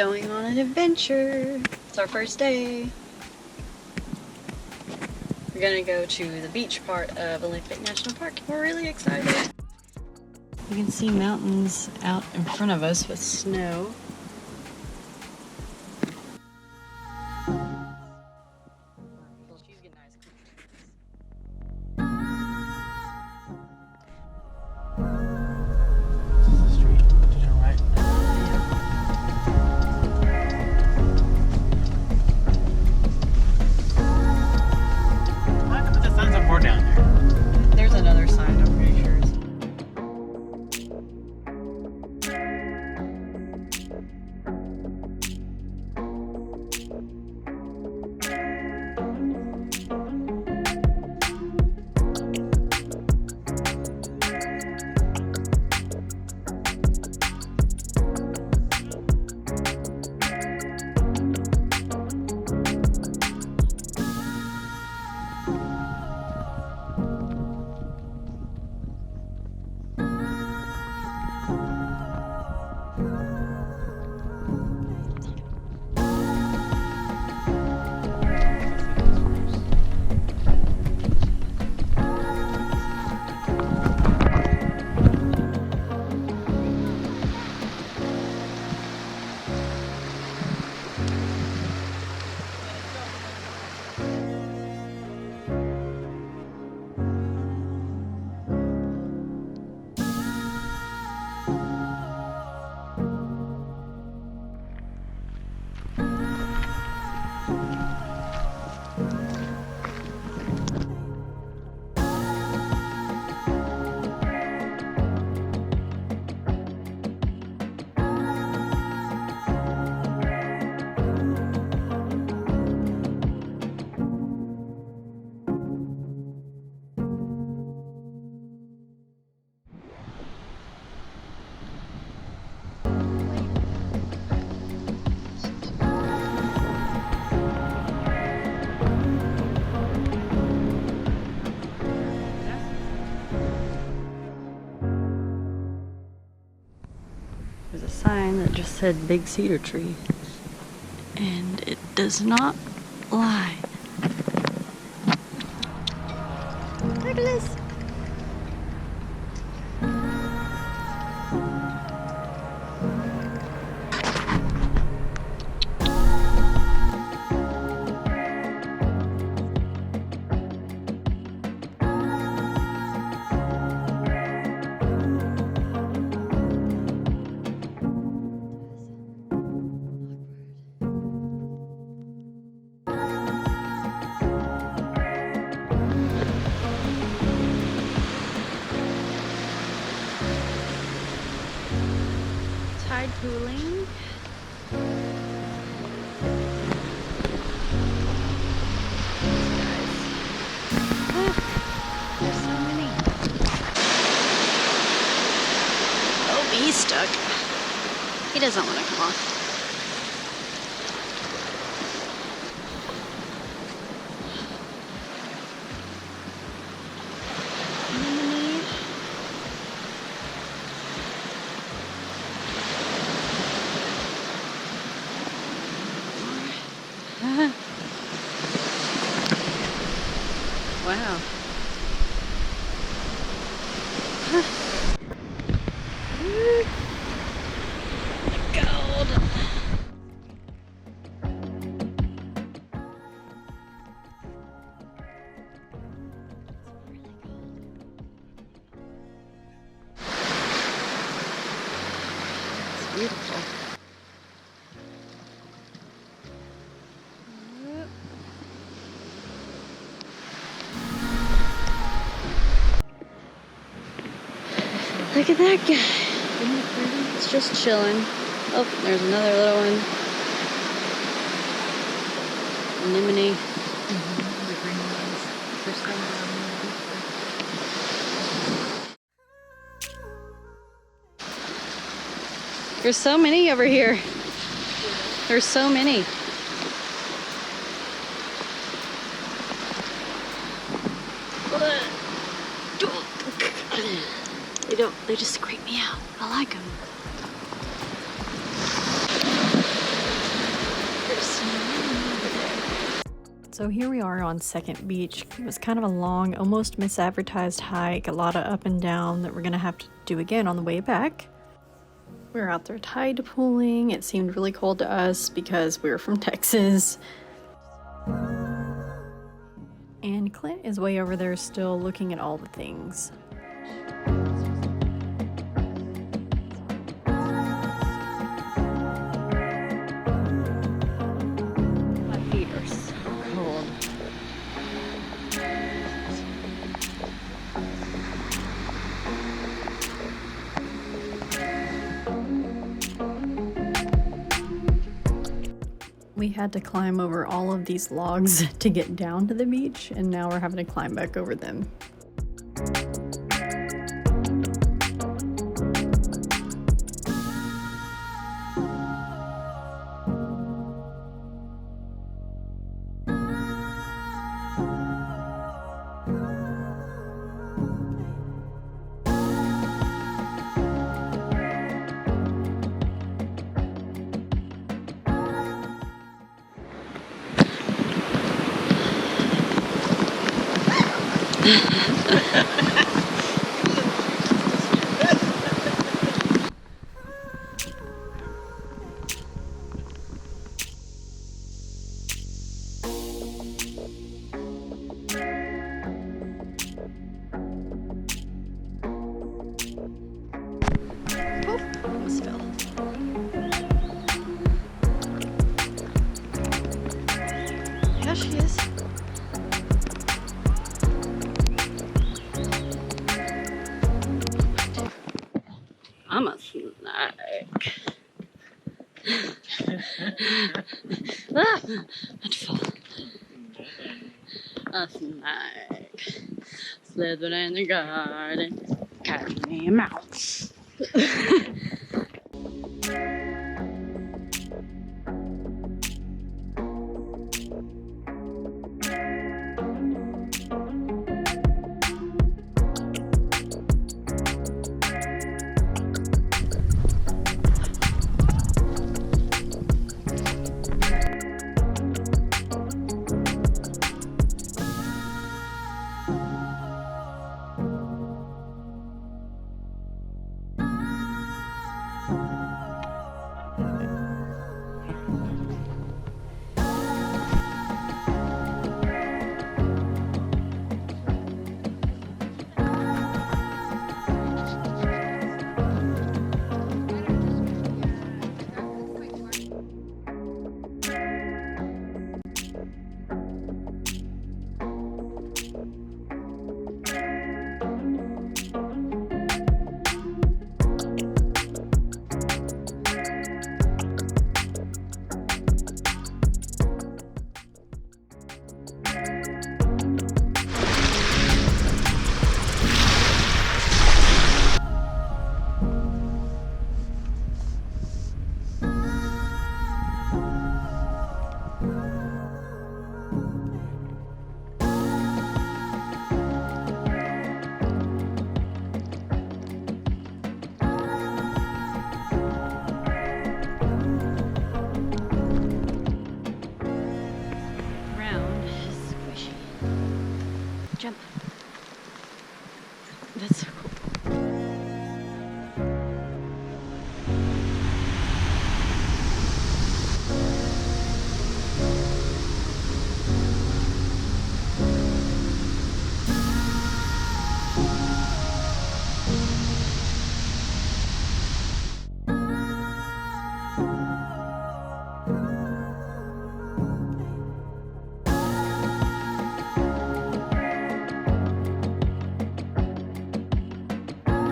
going on an adventure. It's our first day. We're gonna go to the beach part of Olympic National Park. We're really excited. You can see mountains out in front of us with snow. There's a sign that just said big cedar tree, and it does not lie. Look at this. Tide pooling. Look, there's so many. Oh, he's stuck. He doesn't want to come off. Wow. Gold. It's beautiful. Look at that guy. It's just chilling. Oh, there's another little one. Anemone. The green ones. They're so brown. There's so many over here. There's so many. They just creep me out. I like them. So here we are on Second Beach. It was kind of a long, almost misadvertised hike, a lot of up and down that we're gonna have to do again on the way back. We were out there tide pooling. It seemed really cold to us because we were from Texas. And Clint is way over there still looking at all the things. My feet are so cold. We had to climb over all of these logs to get down to the beach, and now we're having to climb back over them. Almost fell. Yeah, she is. I'm a snake. Ah, I'd fall. A snake. Slither in the garden. Catch me a mouse. Jump.